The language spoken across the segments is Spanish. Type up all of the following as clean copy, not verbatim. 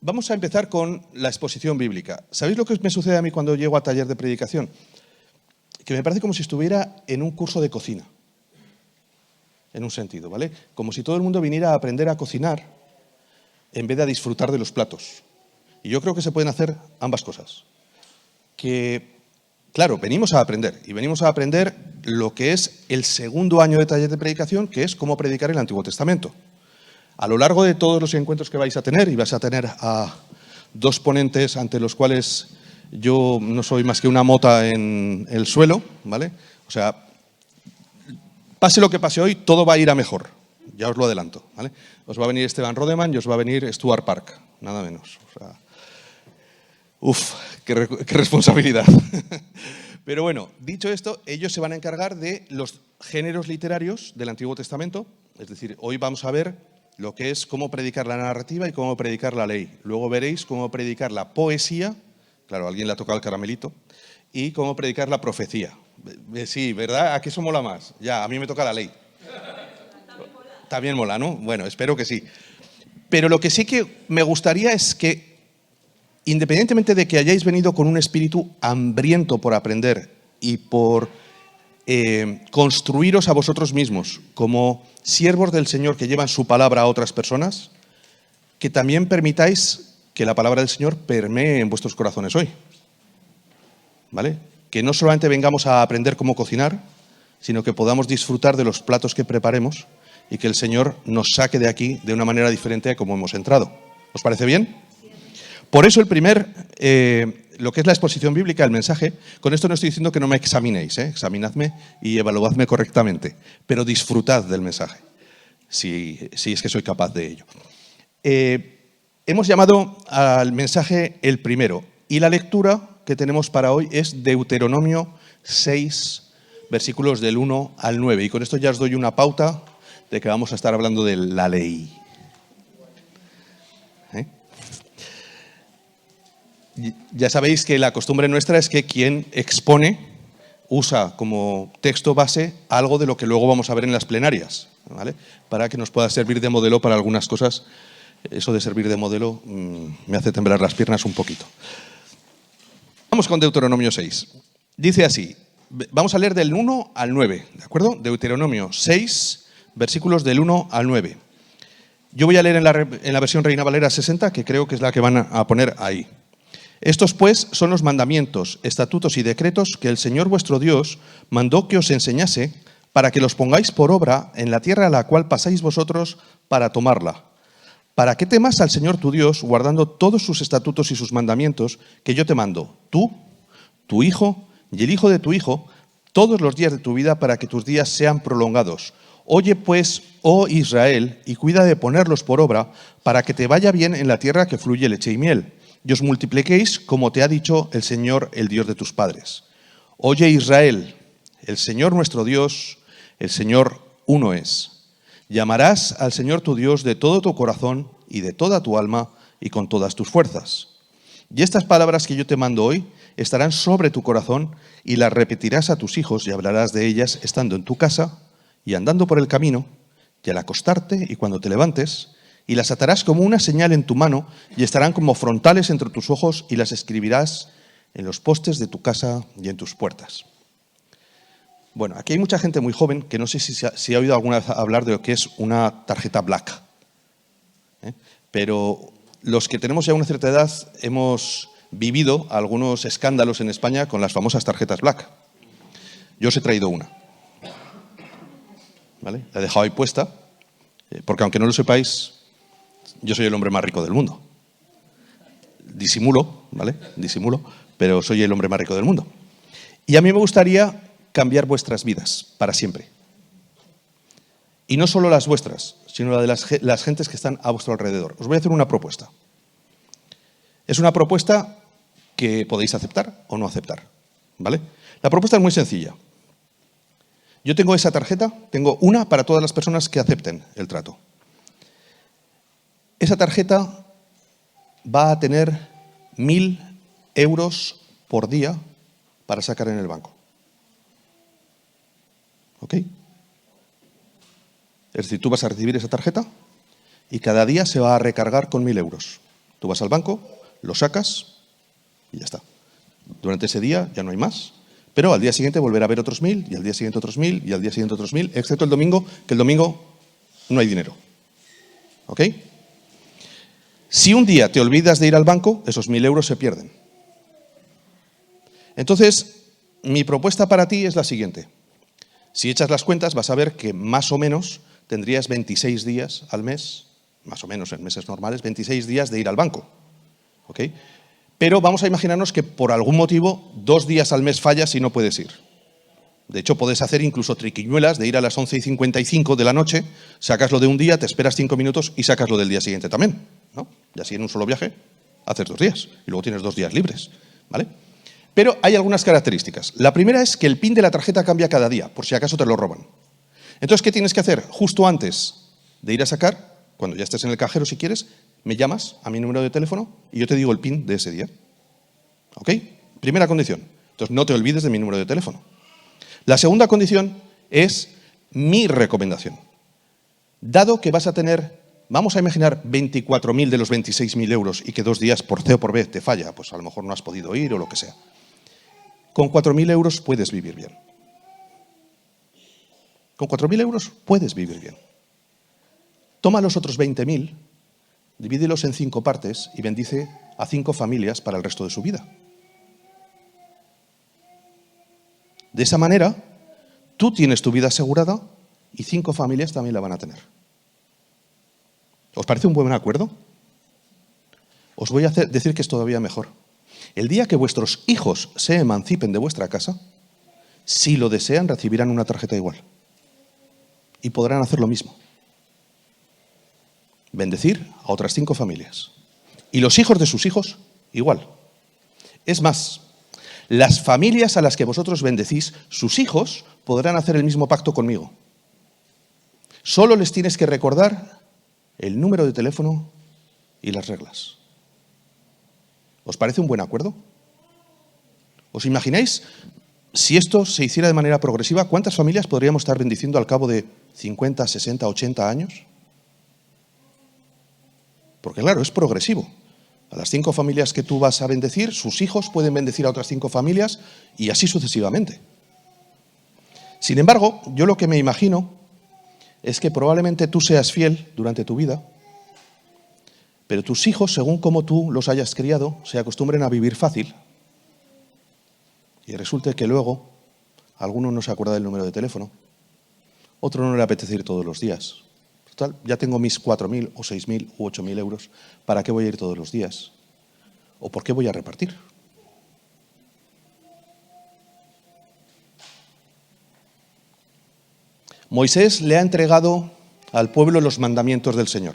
Vamos a empezar con la exposición bíblica. ¿Sabéis lo que me sucede a mí cuando llego a taller de predicación? Que me parece como si estuviera en un curso de cocina, en un sentido, ¿vale? Como si todo el mundo viniera a aprender a cocinar en vez de a disfrutar de los platos. Y yo creo que se pueden hacer ambas cosas. Que, claro, venimos a aprender, y venimos a aprender lo que es el segundo año de taller de predicación, que es cómo predicar el Antiguo Testamento. A lo largo de todos los encuentros que vais a tener, y vais a tener a dos ponentes ante los cuales yo no soy más que una mota en el suelo, ¿vale? O sea, pase lo que pase hoy, todo va a ir a mejor, ya os lo adelanto, ¿vale? Os va a venir Esteban Rodeman y os va a venir Stuart Park, nada menos. O sea, qué responsabilidad. Pero bueno, dicho esto, ellos se van a encargar de los géneros literarios del Antiguo Testamento, es decir, hoy vamos a ver lo que es cómo predicar la narrativa y cómo predicar la ley. Luego veréis cómo predicar la poesía, claro, a alguien le ha tocado el caramelito, y cómo predicar la profecía. Sí, ¿verdad? ¿A qué eso mola más? Ya, a mí me toca la ley. También mola, ¿no? Bueno, espero que sí. Pero lo que sí que me gustaría es que, independientemente de que hayáis venido con un espíritu hambriento por aprender y por construiros a vosotros mismos como siervos del Señor que llevan su palabra a otras personas, que también permitáis que la palabra del Señor permee en vuestros corazones hoy. ¿Vale? Que no solamente vengamos a aprender cómo cocinar, sino que podamos disfrutar de los platos que preparemos y que el Señor nos saque de aquí de una manera diferente a como hemos entrado. ¿Os parece bien? Por eso lo que es la exposición bíblica, el mensaje, con esto no estoy diciendo que no me examinéis, examinadme y evaluadme correctamente, pero disfrutad del mensaje, si es que soy capaz de ello. Hemos llamado al mensaje el primero, y la lectura que tenemos para hoy es Deuteronomio 6, versículos del 1 al 9, y con esto ya os doy una pauta de que vamos a estar hablando de la ley. Ya sabéis que la costumbre nuestra es que quien expone usa como texto base algo de lo que luego vamos a ver en las plenarias, ¿vale? Para que nos pueda servir de modelo para algunas cosas. Eso de servir de modelo me hace temblar las piernas un poquito. Vamos con Deuteronomio 6. Dice así, vamos a leer del 1 al 9, ¿de acuerdo? Deuteronomio 6, versículos del 1 al 9. Yo voy a leer en la versión Reina Valera 60, que creo que es la que van a poner ahí. Estos, pues, son los mandamientos, estatutos y decretos que el Señor vuestro Dios mandó que os enseñase para que los pongáis por obra en la tierra a la cual pasáis vosotros para tomarla. Para que temas al Señor tu Dios, guardando todos sus estatutos y sus mandamientos que yo te mando, tú, tu hijo y el hijo de tu hijo, todos los días de tu vida, para que tus días sean prolongados. Oye, pues, oh Israel, y cuida de ponerlos por obra, para que te vaya bien en la tierra que fluye leche y miel, y os multipliquéis como te ha dicho el Señor, el Dios de tus padres. Oye Israel, el Señor nuestro Dios, el Señor uno es. Llamarás al Señor tu Dios de todo tu corazón y de toda tu alma y con todas tus fuerzas. Y estas palabras que yo te mando hoy estarán sobre tu corazón y las repetirás a tus hijos y hablarás de ellas estando en tu casa y andando por el camino y al acostarte y cuando te levantes, y las atarás como una señal en tu mano y estarán como frontales entre tus ojos y las escribirás en los postes de tu casa y en tus puertas. Bueno, aquí hay mucha gente muy joven que no sé si ha oído alguna vez hablar de lo que es una tarjeta black. Pero los que tenemos ya una cierta edad hemos vivido algunos escándalos en España con las famosas tarjetas black. Yo os he traído una. ¿Vale? La he dejado ahí puesta, porque aunque no lo sepáis, yo soy el hombre más rico del mundo. Disimulo, ¿vale? Disimulo, pero soy el hombre más rico del mundo. Y a mí me gustaría cambiar vuestras vidas para siempre. Y no solo las vuestras, sino la de las gentes que están a vuestro alrededor. Os voy a hacer una propuesta. Es una propuesta que podéis aceptar o no aceptar, ¿vale? La propuesta es muy sencilla. Yo tengo esa tarjeta, tengo una para todas las personas que acepten el trato. Esa tarjeta va a tener 1.000 euros por día para sacar en el banco. ¿Ok? Es decir, tú vas a recibir esa tarjeta y cada día se va a recargar con 1.000 euros. Tú vas al banco, lo sacas y ya está. Durante ese día ya no hay más, pero al día siguiente volverá a haber otros 1000, y al día siguiente otros 1000, y al día siguiente otros 1000, excepto el domingo, que el domingo no hay dinero. ¿Ok? Si un día te olvidas de ir al banco, esos 1000 euros se pierden. Entonces, mi propuesta para ti es la siguiente. Si echas las cuentas, vas a ver que más o menos tendrías 26 días al mes, más o menos en meses normales, 26 días de ir al banco. ¿Ok? Pero vamos a imaginarnos que por algún motivo 2 días al mes fallas y no puedes ir. De hecho, puedes hacer incluso triquiñuelas de ir a las 11:55 de la noche, sacas lo de un día, te esperas 5 minutos y sacas lo del día siguiente también, ¿no? Y así en un solo viaje haces 2 días y luego tienes 2 días libres, ¿vale? Pero hay algunas características. La primera es que el PIN de la tarjeta cambia cada día, por si acaso te lo roban. Entonces, ¿qué tienes que hacer? Justo antes de ir a sacar, cuando ya estés en el cajero si quieres, me llamas a mi número de teléfono y yo te digo el PIN de ese día. ¿Ok? Primera condición. Entonces, no te olvides de mi número de teléfono. La segunda condición es mi recomendación. Dado que vas a tener, vamos a imaginar 24.000 de los 26.000 euros y que 2 días por C o por B te falla, pues a lo mejor no has podido ir o lo que sea. Con 4.000 euros puedes vivir bien. Con 4.000 euros puedes vivir bien. Toma los otros 20.000, divídelos en 5 partes y bendice a 5 familias para el resto de su vida. De esa manera, tú tienes tu vida asegurada y 5 familias también la van a tener. ¿Os parece un buen acuerdo? Os voy a decir que es todavía mejor. El día que vuestros hijos se emancipen de vuestra casa, si lo desean, recibirán una tarjeta igual. Y podrán hacer lo mismo. Bendecir a otras 5 familias. Y los hijos de sus hijos, igual. Es más, las familias a las que vosotros bendecís, sus hijos podrán hacer el mismo pacto conmigo. Solo les tienes que recordar el número de teléfono y las reglas. ¿Os parece un buen acuerdo? ¿Os imagináis, si esto se hiciera de manera progresiva, cuántas familias podríamos estar bendiciendo al cabo de 50, 60, 80 años? Porque claro, es progresivo. A las 5 familias que tú vas a bendecir, sus hijos pueden bendecir a otras 5 familias y así sucesivamente. Sin embargo, yo lo que me imagino es que probablemente tú seas fiel durante tu vida, pero tus hijos, según como tú los hayas criado, se acostumbren a vivir fácil y resulte que luego alguno no se acuerda del número de teléfono, otro no le apetece ir todos los días. Total, ya tengo mis 4.000 o 6.000 u 8.000 euros. ¿Para qué voy a ir todos los días? ¿O por qué voy a repartir? Moisés le ha entregado al pueblo los mandamientos del Señor.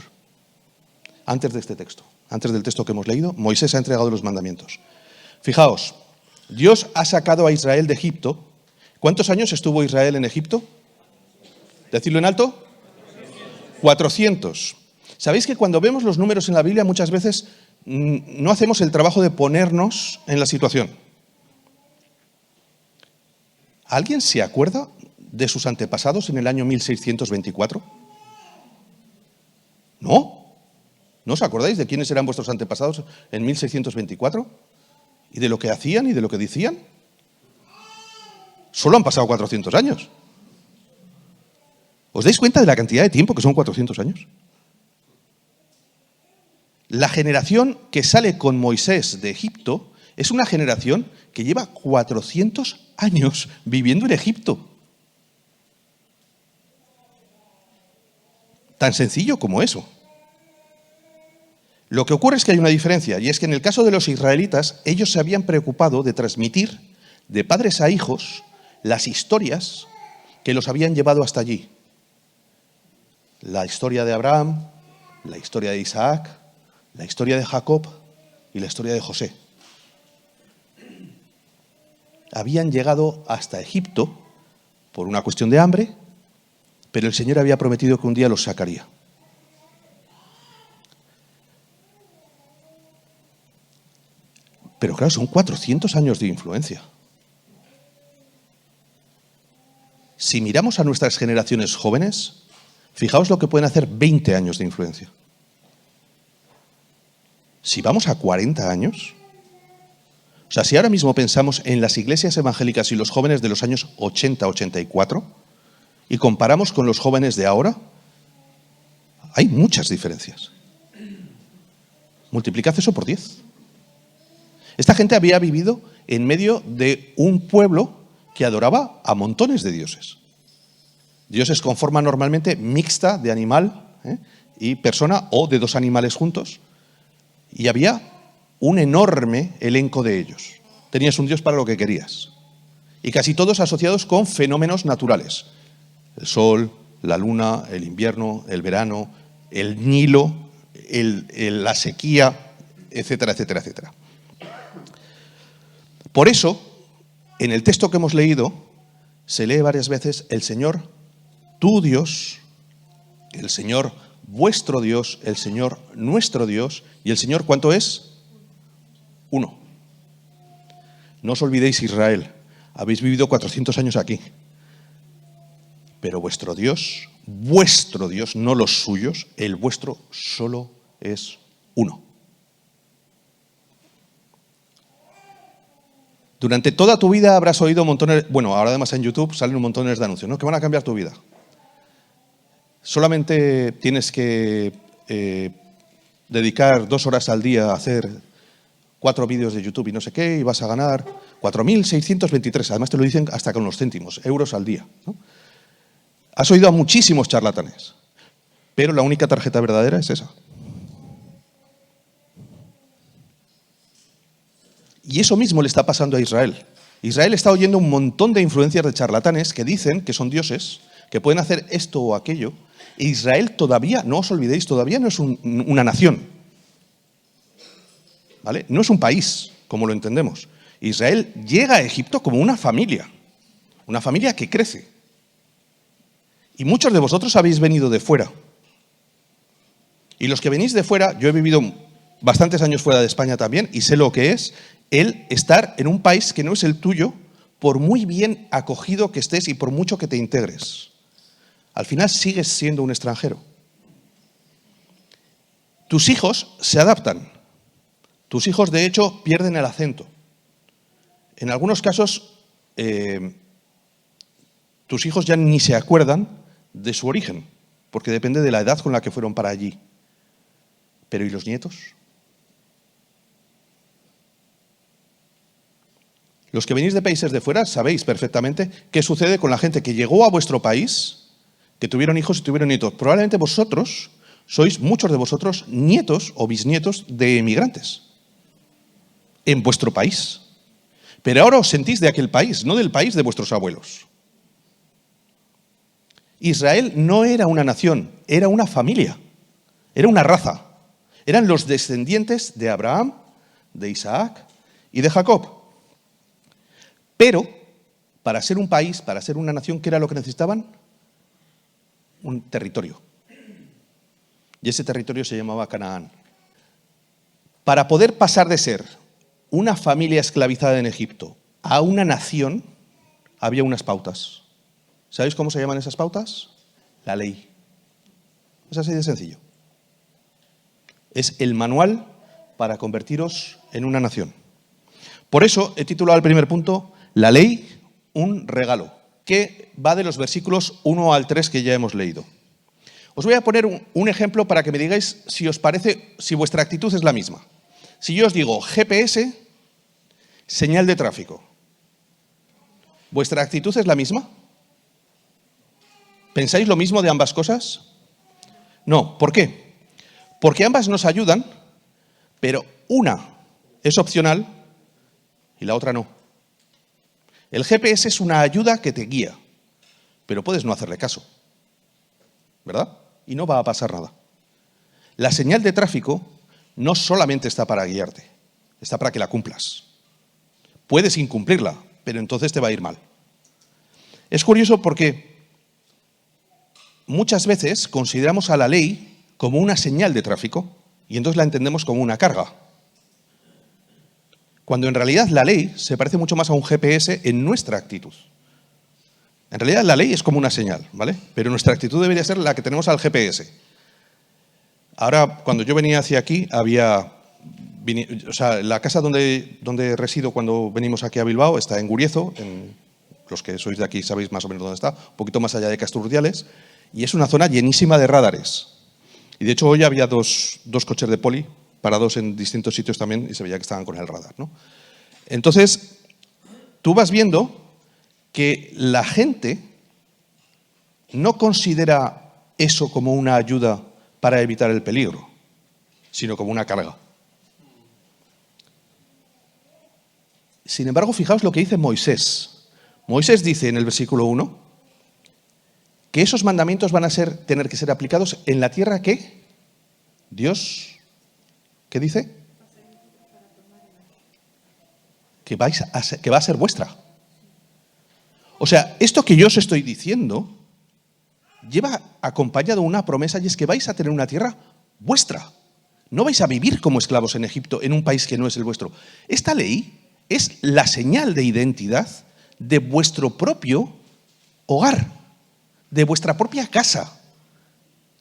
Antes de este texto, antes del texto que hemos leído, Moisés ha entregado los mandamientos. Fijaos, Dios ha sacado a Israel de Egipto. ¿Cuántos años estuvo Israel en Egipto? ¿Decidlo en alto? 400. ¿Sabéis que cuando vemos los números en la Biblia muchas veces no hacemos el trabajo de ponernos en la situación? ¿Alguien se acuerda de sus antepasados en el año 1624? ¿No? ¿No os acordáis de quiénes eran vuestros antepasados en 1624? ¿Y de lo que hacían y de lo que decían? Solo han pasado 400 años. ¿Os dais cuenta de la cantidad de tiempo que son 400 años? La generación que sale con Moisés de Egipto es una generación que lleva 400 años viviendo en Egipto. Tan sencillo como eso. Lo que ocurre es que hay una diferencia, y es que en el caso de los israelitas, ellos se habían preocupado de transmitir de padres a hijos las historias que los habían llevado hasta allí. La historia de Abraham, la historia de Isaac, la historia de Jacob y la historia de José. Habían llegado hasta Egipto por una cuestión de hambre, pero el Señor había prometido que un día los sacaría. Pero claro, son 400 años de influencia. Si miramos a nuestras generaciones jóvenes, fijaos lo que pueden hacer 20 años de influencia. Si vamos a 40 años, o sea, si ahora mismo pensamos en las iglesias evangélicas y los jóvenes de los años 80-84 y comparamos con los jóvenes de ahora, hay muchas diferencias. Multiplicad eso por 10. Esta gente había vivido en medio de un pueblo que adoraba a montones de dioses. Dioses con forma normalmente mixta de animal y persona o de dos animales juntos. Y había un enorme elenco de ellos. Tenías un dios para lo que querías. Y casi todos asociados con fenómenos naturales. El sol, la luna, el invierno, el verano, el Nilo, la sequía, etcétera, etcétera, etcétera. Por eso, en el texto que hemos leído, se lee varias veces el Señor, tu Dios, el Señor, vuestro Dios, el Señor, nuestro Dios, y el Señor, ¿cuánto es? Uno. No os olvidéis, Israel, habéis vivido 400 años aquí, pero vuestro Dios, no los suyos, el vuestro solo es uno. Durante toda tu vida habrás oído montones, bueno, ahora además en YouTube salen un montón de anuncios, ¿no?, que van a cambiar tu vida. Solamente tienes que dedicar 2 horas al día a hacer 4 vídeos de YouTube y no sé qué, y vas a ganar 4.623, además te lo dicen hasta con los céntimos, euros al día, ¿no? Has oído a muchísimos charlatanes, pero la única tarjeta verdadera es esa. Y eso mismo le está pasando a Israel. Israel está oyendo un montón de influencias de charlatanes que dicen que son dioses, que pueden hacer esto o aquello. E Israel todavía, no os olvidéis, todavía no es una nación. ¿Vale? No es un país, como lo entendemos. Israel llega a Egipto como una familia que crece. Y muchos de vosotros habéis venido de fuera. Y los que venís de fuera, yo he vivido bastantes años fuera de España también y sé lo que es el estar en un país que no es el tuyo, por muy bien acogido que estés y por mucho que te integres. Al final sigues siendo un extranjero. Tus hijos se adaptan. Tus hijos, de hecho, pierden el acento. En algunos casos, tus hijos ya ni se acuerdan de su origen, porque depende de la edad con la que fueron para allí. Pero ¿y los nietos? Los que venís de países de fuera sabéis perfectamente qué sucede con la gente que llegó a vuestro país, que tuvieron hijos y tuvieron nietos. Probablemente vosotros sois, muchos de vosotros, nietos o bisnietos de emigrantes en vuestro país. Pero ahora os sentís de aquel país, no del país de vuestros abuelos. Israel no era una nación, era una familia, era una raza. Eran los descendientes de Abraham, de Isaac y de Jacob. Pero, para ser un país, para ser una nación, ¿qué era lo que necesitaban? Un territorio. Y ese territorio se llamaba Canaán. Para poder pasar de ser una familia esclavizada en Egipto a una nación, había unas pautas. ¿Sabéis cómo se llaman esas pautas? La ley. Es así de sencillo. Es el manual para convertiros en una nación. Por eso he titulado el primer punto, la ley, un regalo, que va de los versículos 1 al 3 que ya hemos leído. Os voy a poner un ejemplo para que me digáis si os parece, si vuestra actitud es la misma. Si yo os digo GPS, señal de tráfico, ¿vuestra actitud es la misma? ¿Pensáis lo mismo de ambas cosas? No. ¿Por qué? Porque ambas nos ayudan, pero una es opcional y la otra no. El GPS es una ayuda que te guía, pero puedes no hacerle caso, ¿verdad? Y no va a pasar nada. La señal de tráfico no solamente está para guiarte, está para que la cumplas. Puedes incumplirla, pero entonces te va a ir mal. Es curioso porque muchas veces consideramos a la ley como una señal de tráfico y entonces la entendemos como una carga. Cuando en realidad la ley se parece mucho más a un GPS en nuestra actitud. En realidad la ley es como una señal, ¿vale? Pero nuestra actitud debería ser la que tenemos al GPS. Ahora, cuando yo venía hacia aquí, había o sea, la casa donde resido cuando venimos aquí a Bilbao está en Guriezo, los que sois de aquí sabéis más o menos dónde está, un poquito más allá de Casturdiales, y es una zona llenísima de radares. Y de hecho hoy había dos coches de poli parados en distintos sitios también y se veía que estaban con el radar, ¿no? Entonces, tú vas viendo que la gente no considera eso como una ayuda para evitar el peligro, sino como una carga. Sin embargo, fijaos lo que dice Moisés. Moisés dice en el versículo 1 que esos mandamientos van a tener que ser aplicados en la tierra que Dios, ¿qué dice? Que va a ser vuestra. O sea, esto que yo os estoy diciendo lleva acompañado una promesa y es que vais a tener una tierra vuestra. No vais a vivir como esclavos en Egipto, en un país que no es el vuestro. Esta ley es la señal de identidad de vuestro propio hogar, de vuestra propia casa,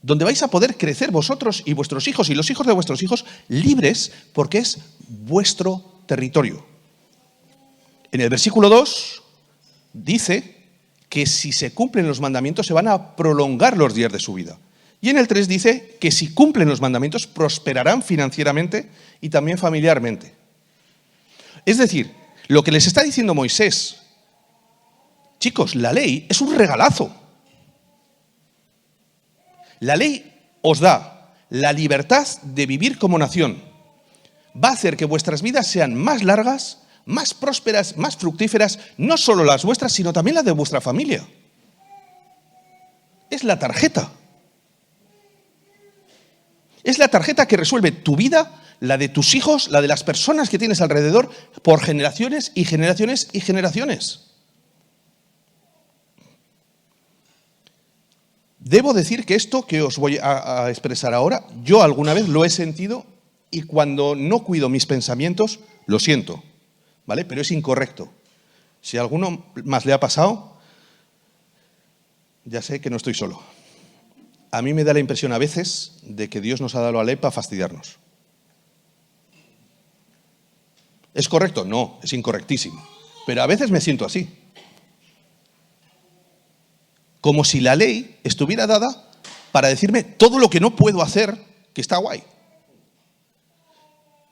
donde vais a poder crecer vosotros y vuestros hijos y los hijos de vuestros hijos libres porque es vuestro territorio. En el versículo 2 dice que si se cumplen los mandamientos se van a prolongar los días de su vida. Y en el 3 dice que si cumplen los mandamientos prosperarán financieramente y también familiarmente. Es decir, lo que les está diciendo Moisés, chicos, la ley es un regalazo. La ley os da la libertad de vivir como nación. Va a hacer que vuestras vidas sean más largas, más prósperas, más fructíferas, no solo las vuestras, sino también las de vuestra familia. Es la tarjeta. Es la tarjeta que resuelve tu vida, la de tus hijos, la de las personas que tienes alrededor, por generaciones y generaciones y generaciones. Debo decir que esto que os voy a expresar ahora, yo alguna vez lo he sentido y cuando no cuido mis pensamientos, lo siento, ¿vale? Pero es incorrecto. Si a alguno más le ha pasado, ya sé que no estoy solo. A mí me da la impresión a veces de que Dios nos ha dado la ley para fastidiarnos. ¿Es correcto? No, es incorrectísimo. Pero a veces me siento así. Como si la ley estuviera dada para decirme todo lo que no puedo hacer, que está guay.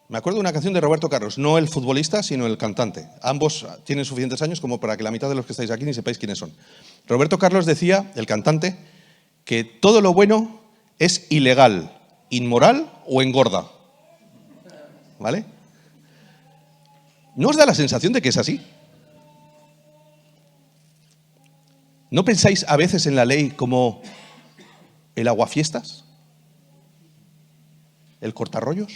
Me acuerdo de una canción de Roberto Carlos, no el futbolista, sino el cantante. Ambos tienen suficientes años como para que la mitad de los que estáis aquí ni sepáis quiénes son. Roberto Carlos decía, el cantante, que todo lo bueno es ilegal, inmoral o engorda. ¿Vale? ¿No os da la sensación de que es así? ¿No pensáis a veces en la ley como el aguafiestas? ¿El cortarrollos?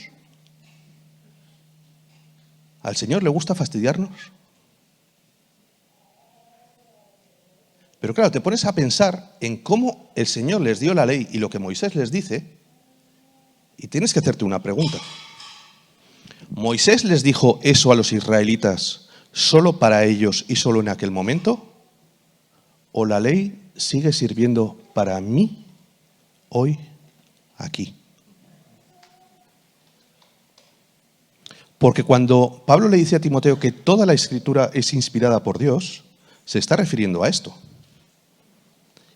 ¿Al Señor le gusta fastidiarnos? Pero claro, te pones a pensar en cómo el Señor les dio la ley y lo que Moisés les dice y tienes que hacerte una pregunta. ¿Moisés les dijo eso a los israelitas solo para ellos y solo en aquel momento? ¿O la ley sigue sirviendo para mí hoy, aquí? Porque cuando Pablo le dice a Timoteo que toda la Escritura es inspirada por Dios, se está refiriendo a esto.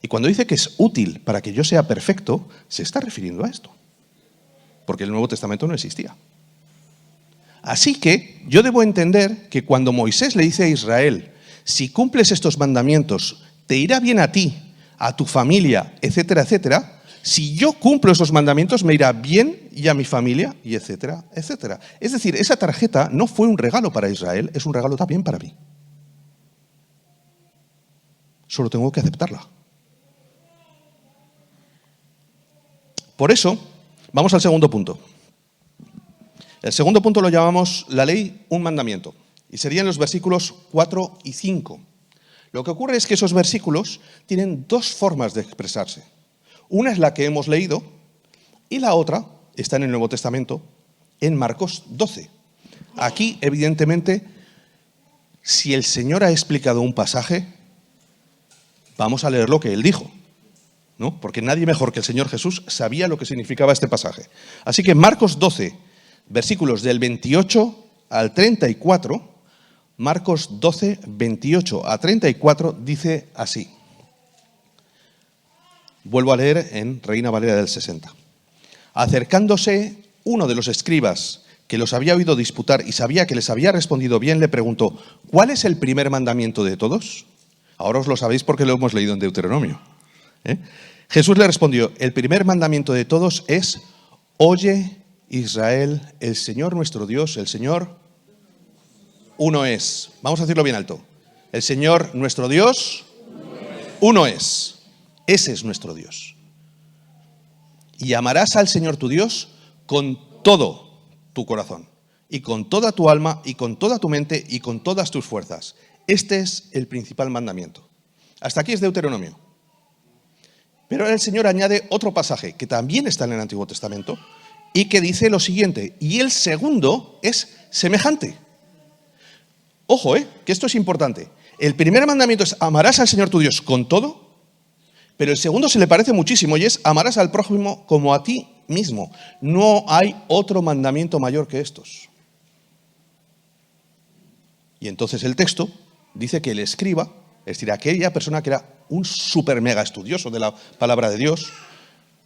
Y cuando dice que es útil para que yo sea perfecto, se está refiriendo a esto. Porque el Nuevo Testamento no existía. Así que yo debo entender que cuando Moisés le dice a Israel, si cumples estos mandamientos, te irá bien a ti, a tu familia, etcétera, etcétera. Si yo cumplo esos mandamientos, me irá bien y a mi familia, y etcétera, etcétera. Es decir, esa tarjeta no fue un regalo para Israel, es un regalo también para mí. Solo tengo que aceptarla. Por eso, vamos al segundo punto. El segundo punto lo llamamos la ley, un mandamiento. Y serían los versículos 4 y 5. Lo que ocurre es que esos versículos tienen dos formas de expresarse. Una es la que hemos leído y la otra está en el Nuevo Testamento, en Marcos 12. Aquí, evidentemente, si el Señor ha explicado un pasaje, vamos a leer lo que Él dijo, ¿no? Porque nadie mejor que el Señor Jesús sabía lo que significaba este pasaje. Así que Marcos 12, versículos del 28 al 34, Marcos 12, 28 a 34, dice así. Vuelvo a leer en Reina Valera del 60. Acercándose uno de los escribas que los había oído disputar y sabía que les había respondido bien, le preguntó, ¿cuál es el primer mandamiento de todos? Ahora os lo sabéis porque lo hemos leído en Deuteronomio. Jesús le respondió, el primer mandamiento de todos es, oye Israel, el Señor nuestro Dios, el Señor uno es. Vamos a decirlo bien alto. El Señor nuestro Dios uno es. Ese es nuestro Dios. Y amarás al Señor tu Dios con todo tu corazón, y con toda tu alma, y con toda tu mente, y con todas tus fuerzas. Este es el principal mandamiento. Hasta aquí es Deuteronomio. Pero ahora el Señor añade otro pasaje que también está en el Antiguo Testamento y que dice lo siguiente, y el segundo es semejante. Ojo, que esto es importante. El primer mandamiento es amarás al Señor tu Dios con todo, pero el segundo se le parece muchísimo y es amarás al prójimo como a ti mismo. No hay otro mandamiento mayor que estos. Y entonces el texto dice que el escriba, es decir, aquella persona que era un súper mega estudioso de la palabra de Dios,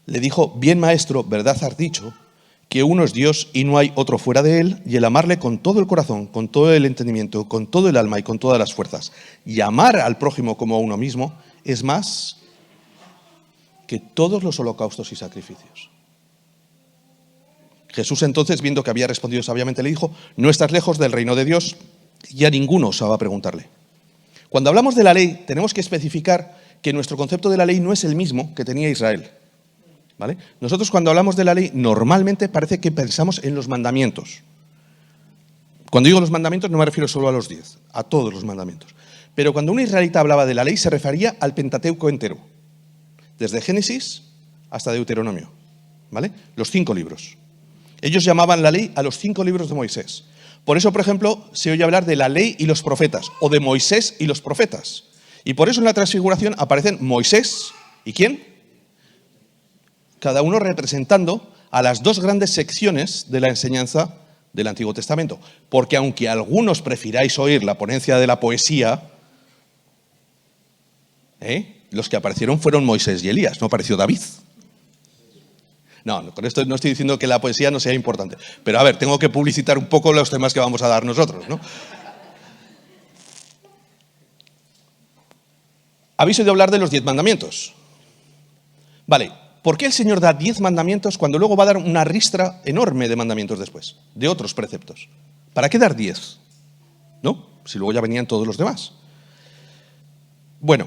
le dijo, bien maestro, verdad has dicho, que uno es Dios y no hay otro fuera de él, y el amarle con todo el corazón, con todo el entendimiento, con todo el alma y con todas las fuerzas, y amar al prójimo como a uno mismo, es más que todos los holocaustos y sacrificios. Jesús entonces, viendo que había respondido sabiamente, le dijo, no estás lejos del reino de Dios, y a ninguno osaba preguntarle. Cuando hablamos de la ley, tenemos que especificar que nuestro concepto de la ley no es el mismo que tenía Israel. ¿Vale? Nosotros cuando hablamos de la ley, normalmente parece que pensamos en los mandamientos. Cuando digo los mandamientos no me refiero solo a los 10, a todos los mandamientos. Pero cuando un israelita hablaba de la ley, se refería al Pentateuco entero, desde Génesis hasta Deuteronomio, ¿vale? Los 5 libros. Ellos llamaban la ley a los 5 libros de Moisés. Por eso, por ejemplo, se oye hablar de la ley y los profetas, o de Moisés y los profetas. Y por eso en la Transfiguración aparecen Moisés, ¿y quién? Cada uno representando a las 2 grandes secciones de la enseñanza del Antiguo Testamento. Porque aunque algunos prefiráis oír la ponencia de la poesía, los que aparecieron fueron Moisés y Elías, no apareció David. No, con esto no estoy diciendo que la poesía no sea importante. Pero a ver, tengo que publicitar un poco los temas que vamos a dar nosotros, ¿no? ¿Habéis oído hablar de los 10 mandamientos? Vale, ¿por qué el Señor da 10 mandamientos cuando luego va a dar una ristra enorme de mandamientos después, de otros preceptos? ¿Para qué dar 10? ¿No? Si luego ya venían todos los demás. Bueno,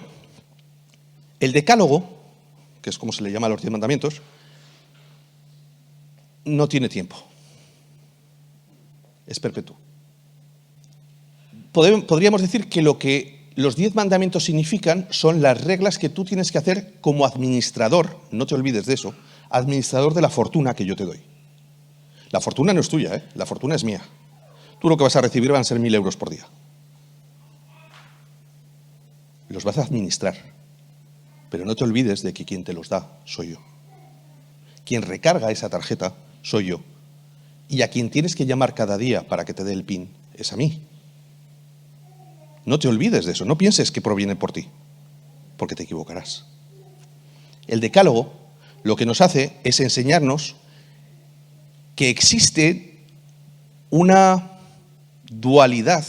el decálogo, que es como se le llama a los 10 mandamientos, no tiene tiempo. Es perpetuo. Podríamos decir que lo que los 10 mandamientos significan son las reglas que tú tienes que hacer como administrador, no te olvides de eso, administrador de la fortuna que yo te doy. La fortuna no es tuya, la fortuna es mía. Tú lo que vas a recibir van a ser 1.000 euros por día. Los vas a administrar, pero no te olvides de que quien te los da soy yo. Quien recarga esa tarjeta soy yo. Y a quien tienes que llamar cada día para que te dé el PIN es a mí. No te olvides de eso, no pienses que proviene por ti, porque te equivocarás. El decálogo lo que nos hace es enseñarnos que existe una dualidad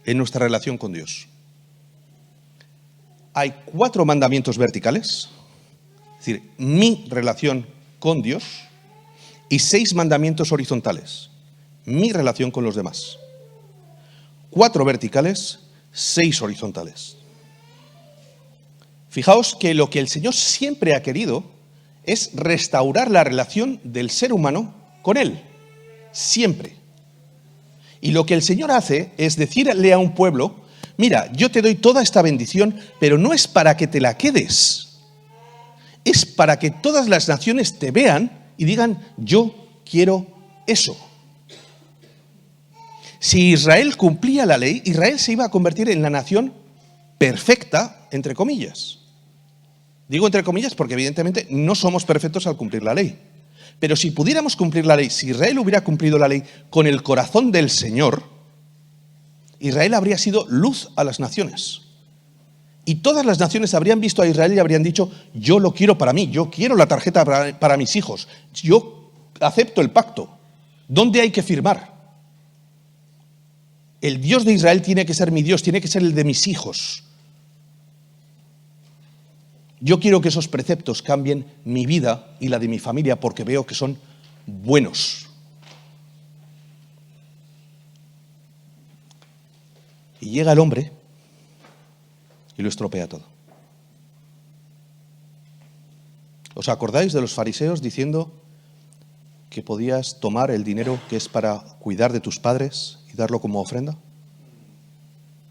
en nuestra relación con Dios. Hay 4 mandamientos verticales, es decir, mi relación con Dios, y 6 mandamientos horizontales, mi relación con los demás. 4 verticales, 6 horizontales. Fijaos que lo que el Señor siempre ha querido es restaurar la relación del ser humano con Él, siempre. Y lo que el Señor hace es decirle a un pueblo, mira, yo te doy toda esta bendición, pero no es para que te la quedes, es para que todas las naciones te vean y digan, yo quiero eso. Si Israel cumplía la ley, Israel se iba a convertir en la nación perfecta, entre comillas. Digo entre comillas porque evidentemente no somos perfectos al cumplir la ley. Pero si pudiéramos cumplir la ley, si Israel hubiera cumplido la ley con el corazón del Señor, Israel habría sido luz a las naciones. Y todas las naciones habrían visto a Israel y habrían dicho, yo lo quiero para mí, yo quiero la tarjeta para mis hijos, yo acepto el pacto. ¿Dónde hay que firmar? El Dios de Israel tiene que ser mi Dios, tiene que ser el de mis hijos. Yo quiero que esos preceptos cambien mi vida y la de mi familia porque veo que son buenos. Y llega el hombre y lo estropea todo. ¿Os acordáis de los fariseos diciendo que podías tomar el dinero que es para cuidar de tus padres y darlo como ofrenda?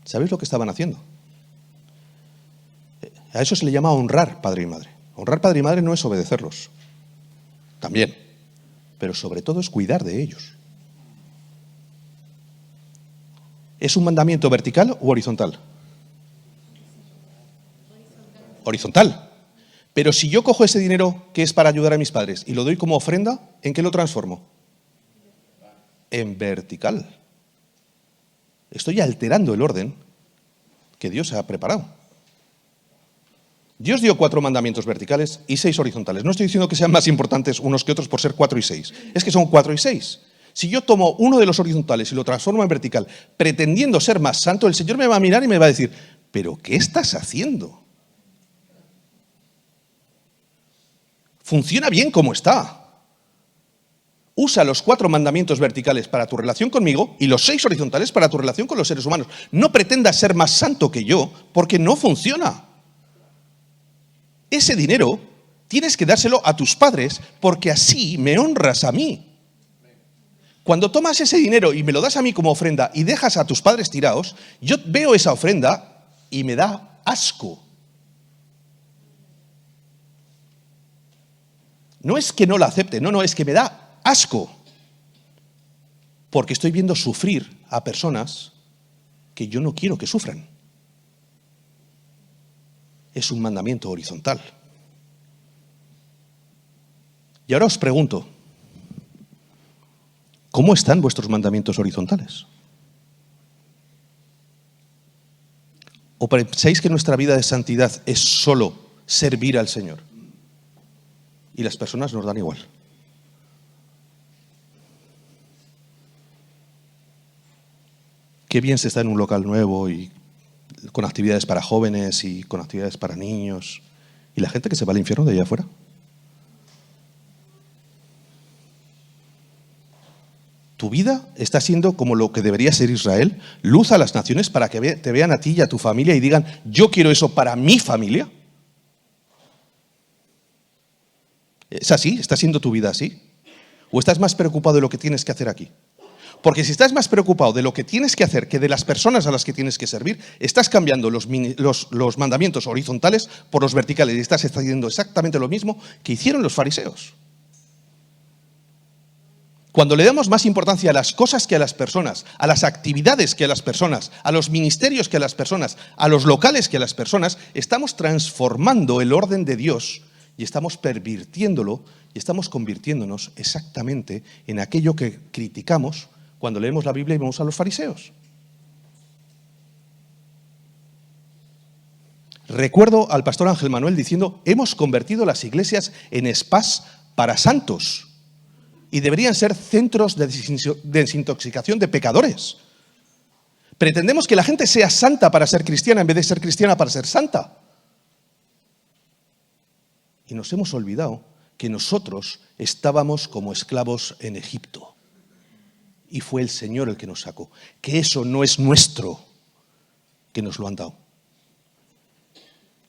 ¿Sabéis lo que estaban haciendo? A eso se le llama honrar padre y madre. Honrar padre y madre no es obedecerlos, también, pero sobre todo es cuidar de ellos. ¿Es un mandamiento vertical u horizontal? Horizontal. Pero si yo cojo ese dinero que es para ayudar a mis padres y lo doy como ofrenda, ¿en qué lo transformo? En vertical. Estoy alterando el orden que Dios ha preparado. Dios dio 4 mandamientos verticales y 6 horizontales. No estoy diciendo que sean más importantes unos que otros por ser 4 y 6. Es que son 4 y 6. Si yo tomo uno de los horizontales y lo transformo en vertical, pretendiendo ser más santo, el Señor me va a mirar y me va a decir, ¿pero qué estás haciendo? Funciona bien como está. Usa los 4 mandamientos verticales para tu relación conmigo y los 6 horizontales para tu relación con los seres humanos. No pretendas ser más santo que yo, porque no funciona. Ese dinero tienes que dárselo a tus padres porque así me honras a mí. Cuando tomas ese dinero y me lo das a mí como ofrenda y dejas a tus padres tirados, yo veo esa ofrenda y me da asco. No es que no la acepte, no, es que me da asco. Porque estoy viendo sufrir a personas que yo no quiero que sufran. Es un mandamiento horizontal. Y ahora os pregunto, ¿cómo están vuestros mandamientos horizontales? ¿O pensáis que nuestra vida de santidad es solo servir al Señor? Y las personas nos dan igual. Qué bien se está en un local nuevo y con actividades para jóvenes y con actividades para niños. ¿Y la gente que se va al infierno de allá afuera? Tu vida está siendo como lo que debería ser Israel, luz a las naciones para que te vean a ti y a tu familia y digan, yo quiero eso para mi familia. ¿Es así? ¿Está siendo tu vida así? ¿O estás más preocupado de lo que tienes que hacer aquí? Porque si estás más preocupado de lo que tienes que hacer que de las personas a las que tienes que servir, estás cambiando los mandamientos horizontales por los verticales y estás haciendo exactamente lo mismo que hicieron los fariseos. Cuando le damos más importancia a las cosas que a las personas, a las actividades que a las personas, a los ministerios que a las personas, a los locales que a las personas, estamos transformando el orden de Dios y estamos pervirtiéndolo y estamos convirtiéndonos exactamente en aquello que criticamos cuando leemos la Biblia y vemos a los fariseos. Recuerdo al pastor Ángel Manuel diciendo, hemos convertido las iglesias en spas para santos y deberían ser centros de desintoxicación de pecadores. Pretendemos que la gente sea santa para ser cristiana en vez de ser cristiana para ser santa. Y nos hemos olvidado que nosotros estábamos como esclavos en Egipto. Y fue el Señor el que nos sacó. Que eso no es nuestro, que nos lo han dado.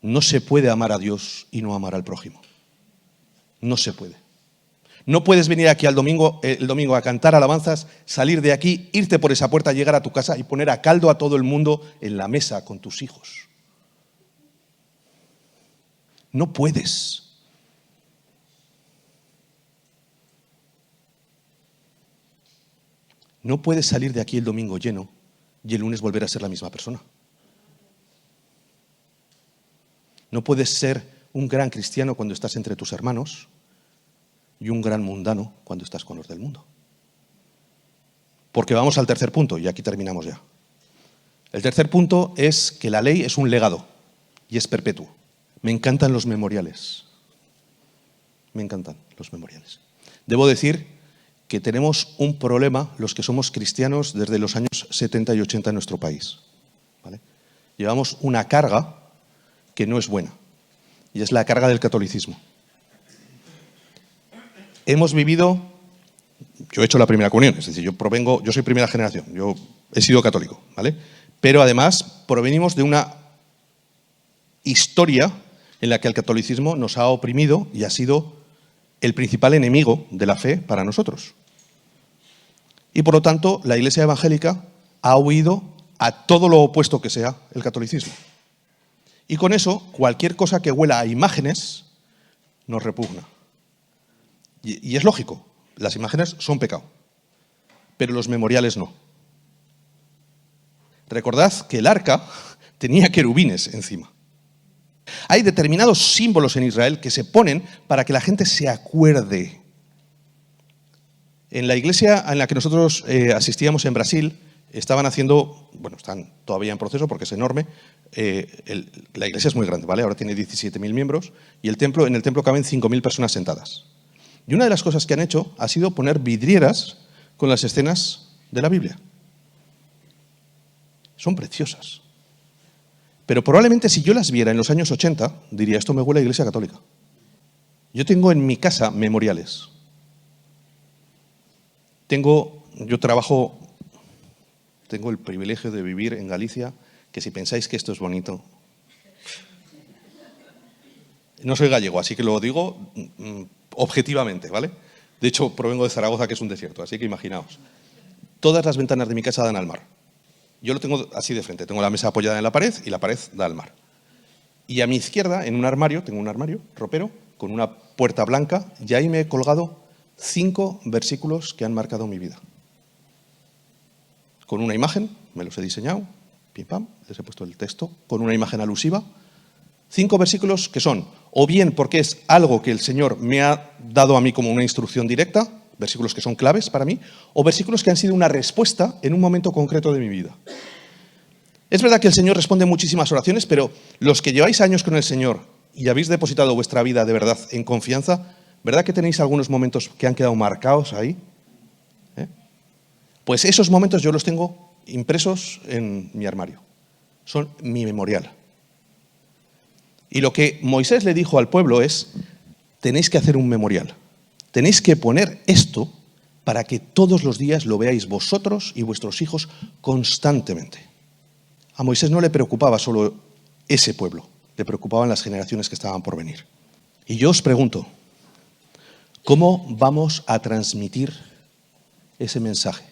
No se puede amar a Dios y no amar al prójimo. No se puede. No puedes venir aquí el domingo a cantar alabanzas, salir de aquí, irte por esa puerta, llegar a tu casa y poner a caldo a todo el mundo en la mesa con tus hijos. No puedes. No puedes salir de aquí el domingo lleno y el lunes volver a ser la misma persona. No puedes ser un gran cristiano cuando estás entre tus hermanos y un gran mundano cuando estás con los del mundo. Porque vamos al tercer punto, y aquí terminamos ya. El tercer punto es que la ley es un legado y es perpetuo. Me encantan los memoriales. Me encantan los memoriales. Debo decir que tenemos un problema los que somos cristianos desde los años 70 y 80 en nuestro país, ¿vale? Llevamos una carga que no es buena, y es la carga del catolicismo. Hemos vivido, yo he hecho la primera comunión, es decir, yo soy primera generación, yo he sido católico, ¿vale? Pero además provenimos de una historia en la que el catolicismo nos ha oprimido y ha sido el principal enemigo de la fe para nosotros. Y por lo tanto, la Iglesia evangélica ha huido a todo lo opuesto que sea el catolicismo. Y con eso, cualquier cosa que huela a imágenes nos repugna. Y es lógico, las imágenes son pecado, pero los memoriales no. Recordad que el arca tenía querubines encima. Hay determinados símbolos en Israel que se ponen para que la gente se acuerde. En la iglesia en la que nosotros asistíamos en Brasil, estaban haciendo, bueno, están todavía en proceso porque es enorme, la iglesia es muy grande, ¿vale? Ahora tiene 17.000 miembros y en el templo caben 5.000 personas sentadas. Y una de las cosas que han hecho ha sido poner vidrieras con las escenas de la Biblia. Son preciosas. Pero probablemente si yo las viera en los años 80, diría, esto me huele a Iglesia Católica. Yo tengo en mi casa memoriales. Tengo el privilegio de vivir en Galicia, que si pensáis que esto es bonito... No soy gallego, así que lo digo objetivamente, ¿vale? De hecho, provengo de Zaragoza, que es un desierto, así que imaginaos. Todas las ventanas de mi casa dan al mar. Yo lo tengo así de frente, tengo la mesa apoyada en la pared y la pared da al mar. Y a mi izquierda, en un armario, tengo un armario ropero con una puerta blanca y ahí me he colgado 5 versículos que han marcado mi vida. Con una imagen, me los he diseñado, pim pam, les he puesto el texto, con una imagen alusiva. 5 versículos que son, o bien porque es algo que el Señor me ha dado a mí como una instrucción directa, versículos que son claves para mí, o versículos que han sido una respuesta en un momento concreto de mi vida. Es verdad que el Señor responde muchísimas oraciones, pero los que lleváis años con el Señor y habéis depositado vuestra vida de verdad en confianza, ¿verdad que tenéis algunos momentos que han quedado marcados ahí? Pues esos momentos yo los tengo impresos en mi armario. Son mi memorial. Y lo que Moisés le dijo al pueblo es, tenéis que hacer un memorial. Tenéis que poner esto para que todos los días lo veáis vosotros y vuestros hijos constantemente. A Moisés no le preocupaba solo ese pueblo, le preocupaban las generaciones que estaban por venir. Y yo os pregunto, ¿cómo vamos a transmitir ese mensaje?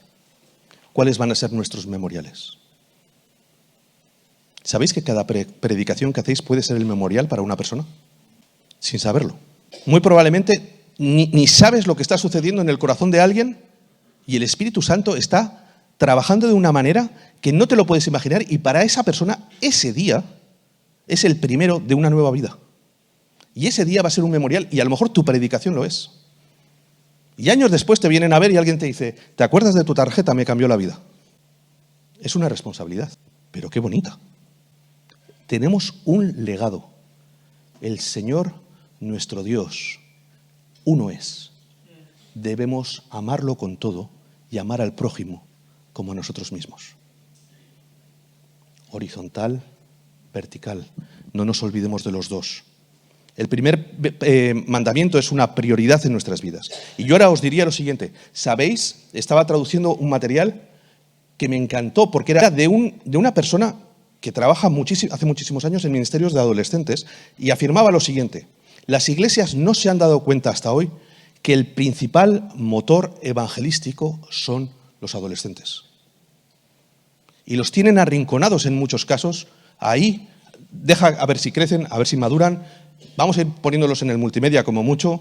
¿Cuáles van a ser nuestros memoriales? ¿Sabéis que cada predicación que hacéis puede ser el memorial para una persona? Sin saberlo. Muy probablemente ni sabes lo que está sucediendo en el corazón de alguien y el Espíritu Santo está trabajando de una manera que no te lo puedes imaginar y para esa persona ese día es el primero de una nueva vida. Y ese día va a ser un memorial y a lo mejor tu predicación lo es. Y años después te vienen a ver y alguien te dice, ¿te acuerdas de tu tarjeta? Me cambió la vida. Es una responsabilidad, pero qué bonita. Tenemos un legado. El Señor, nuestro Dios, uno es. Debemos amarlo con todo y amar al prójimo como a nosotros mismos. Horizontal, vertical. No nos olvidemos de los dos. El primer mandamiento es una prioridad en nuestras vidas. Y yo ahora os diría lo siguiente. ¿Sabéis? Estaba traduciendo un material que me encantó porque era de una persona que trabaja hace muchísimos años en ministerios de adolescentes y afirmaba lo siguiente. Las iglesias no se han dado cuenta hasta hoy que el principal motor evangelístico son los adolescentes. Y los tienen arrinconados en muchos casos. Ahí, deja a ver si crecen, a ver si maduran. Vamos a ir poniéndolos en el multimedia como mucho,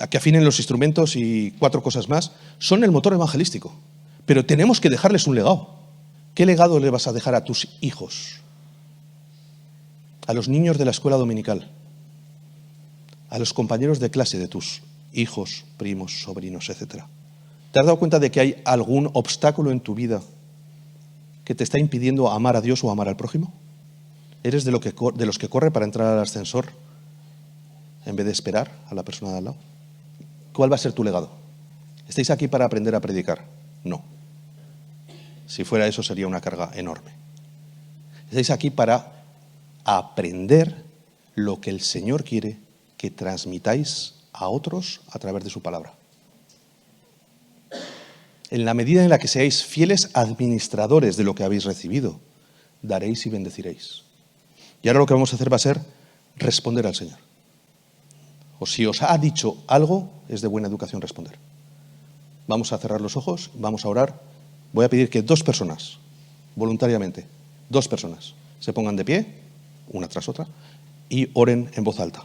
a que afinen los instrumentos y 4 cosas más. Son el motor evangelístico. Pero tenemos que dejarles un legado. ¿Qué legado le vas a dejar a tus hijos? A los niños de la escuela dominical. A los compañeros de clase de tus hijos, primos, sobrinos, etc. ¿Te has dado cuenta de que hay algún obstáculo en tu vida que te está impidiendo amar a Dios o amar al prójimo? ¿Eres de los que corre para entrar al ascensor en vez de esperar a la persona de al lado? ¿Cuál va a ser tu legado? ¿Estáis aquí para aprender a predicar? No. Si fuera eso sería una carga enorme. Estáis aquí para aprender lo que el Señor quiere que transmitáis a otros a través de su palabra. En la medida en la que seáis fieles administradores de lo que habéis recibido, daréis y bendeciréis. Y ahora lo que vamos a hacer va a ser responder al Señor. O si os ha dicho algo, es de buena educación responder. Vamos a cerrar los ojos, vamos a orar. Voy a pedir que 2 personas, voluntariamente, 2 personas, se pongan de pie, una tras otra, y oren en voz alta.